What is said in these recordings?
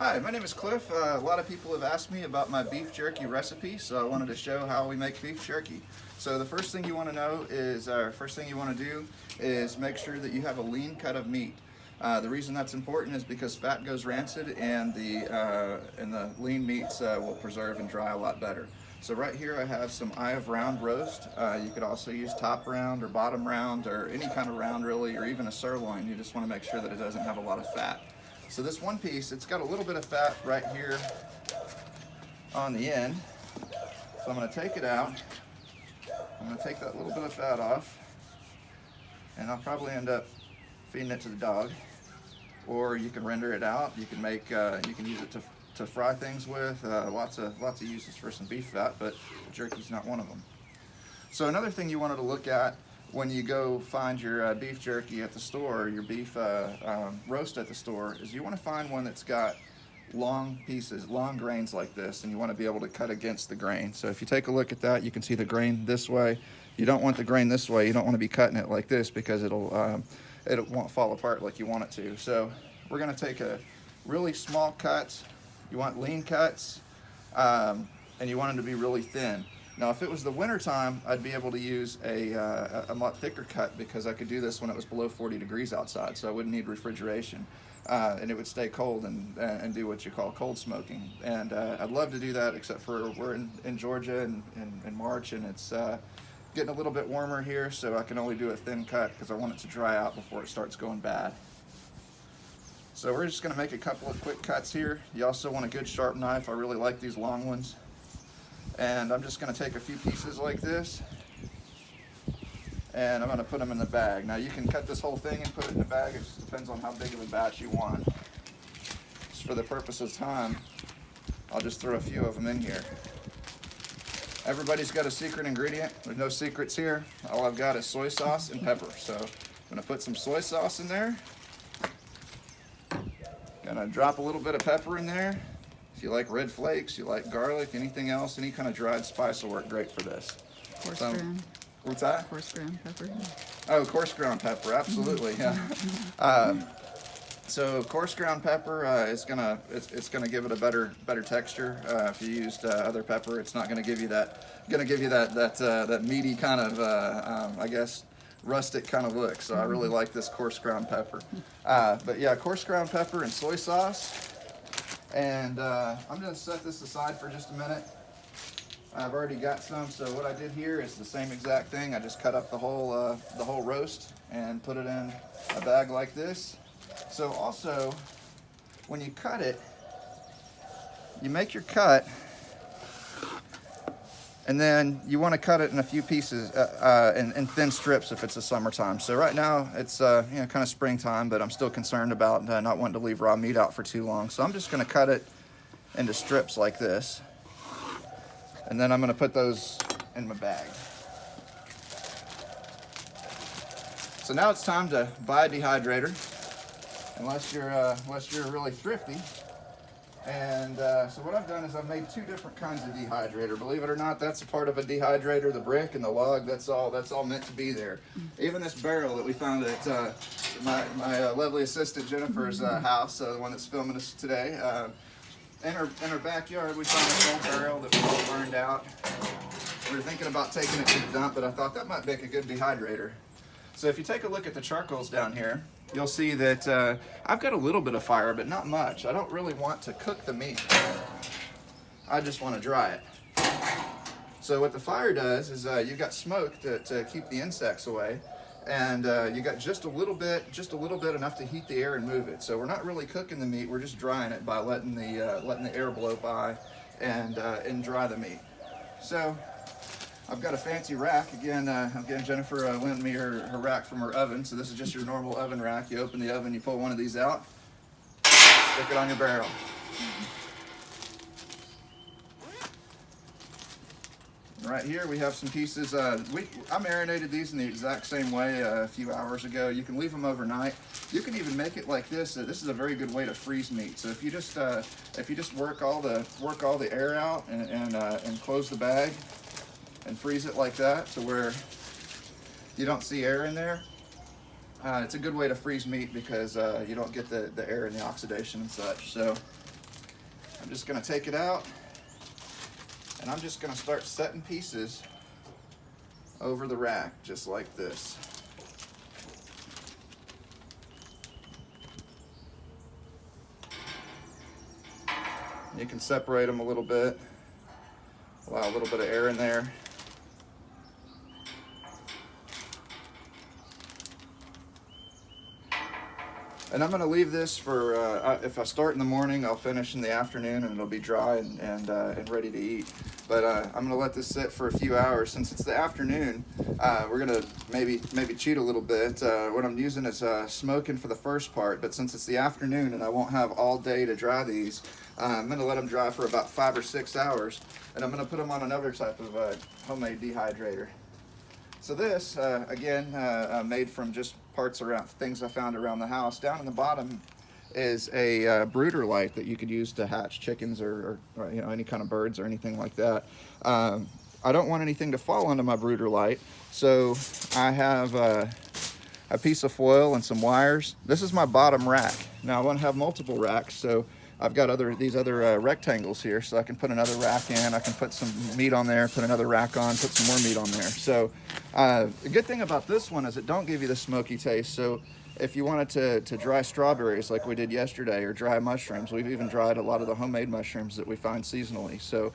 Hi, my name is Cliff. A lot of people have asked me about my beef jerky recipe, so I wanted to show how we make beef jerky. So the first thing you want to know is, first thing you want to do is make sure that you have a lean cut of meat. The reason that's important is because fat goes rancid and the lean meats will preserve and dry a lot better. So right here I have some eye of round roast. You could also use top round or bottom round or any kind of round really, or even a sirloin. You just want to make sure that it doesn't have a lot of fat. So this one piece, it's got a little bit of fat right here on the end. So I'm going to take it out. I'm going to take that little bit of fat off, and I'll probably end up feeding it to the dog. Or you can render it out. You can make, you can use it to fry things with. Lots of uses for some beef fat, but jerky's not one of them. So another thing you wanted to look at when you go find your beef jerky at the store, or your beef roast at the store, is you want to find one that's got long pieces, long grains like this, and you want to be able to cut against the grain. So if you take a look at that, you can see the grain this way. You don't want the grain this way. You don't want to be cutting it like this because it won't fall apart like you want it to. So we're going to take a really small cut. You want lean cuts, and you want them to be really thin. Now, if it was the winter time, I'd be able to use a lot thicker cut because I could do this when it was below 40 degrees outside, so I wouldn't need refrigeration, and it would stay cold and do what you call cold smoking. And I'd love to do that, except for we're in Georgia in March, and it's getting a little bit warmer here, so I can only do a thin cut because I want it to dry out before it starts going bad. So we're just going to make a couple of quick cuts here. You also want a good sharp knife. I really like these long ones. And I'm just going to take a few pieces like this, and I'm going to put them in the bag. Now you can cut this whole thing and put it in the bag. It just depends on how big of a batch you want. Just for the purpose of time, I'll just throw a few of them in here. Everybody's got a secret ingredient. There's no secrets here. All I've got is soy sauce and pepper. So I'm going to put some soy sauce in there. Going to drop a little bit of pepper in there. If you like red flakes, you like garlic, anything else, any kind of dried spice will work great for this. Coarse ground. What's that? Coarse ground pepper. Oh, coarse ground pepper, absolutely, yeah. So coarse ground pepper is it's gonna give it a better texture. If you used other pepper, it's not gonna give you that meaty kind of I guess rustic kind of look. So I really like this coarse ground pepper. But yeah, coarse ground pepper and soy sauce. And I'm going to set this aside for just a minute. I've already got some, so what I did here is the same exact thing. I just cut up the whole roast and put it in a bag like this. So also, when you cut it, you make your cut, and then you want to cut it in a few pieces, in thin strips if it's the summertime. So right now it's kind of springtime, but I'm still concerned about not wanting to leave raw meat out for too long. So I'm just going to cut it into strips like this, and then I'm going to put those in my bag. So now it's time to buy a dehydrator, unless you're really thrifty. And so what I've done is I've made two different kinds of dehydrator. Believe it or not, that's a part of a dehydrator. The brick and the log, that's all meant to be there. Even this barrel that we found at my lovely assistant Jennifer's house, the one that's filming us today, in her backyard, we found this old barrel that was all burned out. We were thinking about taking it to the dump, but I thought that might make a good dehydrator. So if you take a look at the charcoals down here, you'll see that I've got a little bit of fire, but not much. I don't really want to cook the meat. I just want to dry it. So what the fire does is you've got smoke to keep the insects away, and you got just a little bit enough to heat the air and move it. So we're not really cooking the meat. We're just drying it by letting the air blow by and dry the meat. So I've got a fancy rack. Again, Jennifer lent me her rack from her oven. So this is just your normal oven rack. You open the oven, you pull one of these out, stick it on your barrel. Right here we have some pieces. I marinated these in the exact same way a few hours ago. You can leave them overnight. You can even make it like this. This is a very good way to freeze meat. So if you just work all the air out and close the bag and freeze it like that to where you don't see air in there, it's a good way to freeze meat because you don't get the air and the oxidation and such. So I'm just going to take it out, and I'm just going to start setting pieces over the rack, just like this. You can separate them a little bit, allow a little bit of air in there. And I'm going to leave this for, if I start in the morning, I'll finish in the afternoon, and it'll be dry and ready to eat. But I'm going to let this sit for a few hours. Since it's the afternoon, we're going to maybe cheat a little bit. What I'm using is smoking for the first part, but since it's the afternoon and I won't have all day to dry these, I'm going to let them dry for about 5 or 6 hours, and I'm going to put them on another type of homemade dehydrator. So this, again, made from just parts around, things I found around the house. Down in the bottom is a brooder light that you could use to hatch chickens or you know, any kind of birds or anything like that. I don't want anything to fall onto my brooder light, so I have a piece of foil and some wires. This is my bottom rack. Now I want to have multiple racks, so I've got these other rectangles here, so I can put another rack in, I can put some meat on there, put another rack on, put some more meat on there. So the good thing about this one is it don't give you the smoky taste. So if you wanted to dry strawberries like we did yesterday, or dry mushrooms, we've even dried a lot of the homemade mushrooms that we find seasonally. So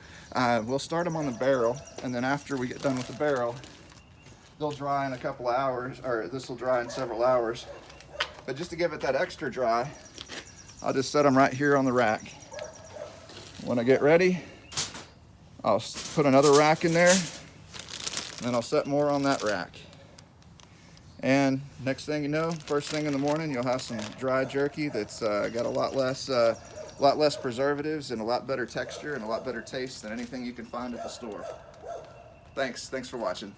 we'll start them on the barrel, and then after we get done with the barrel, they'll dry in a couple of hours, or this will dry in several hours. But just to give it that extra dry, I'll just set them right here on the rack. When I get ready, I'll put another rack in there, and then I'll set more on that rack. And next thing you know, first thing in the morning, you'll have some dry jerky that's got a lot less preservatives and a lot better texture and a lot better taste than anything you can find at the store. Thanks for watching.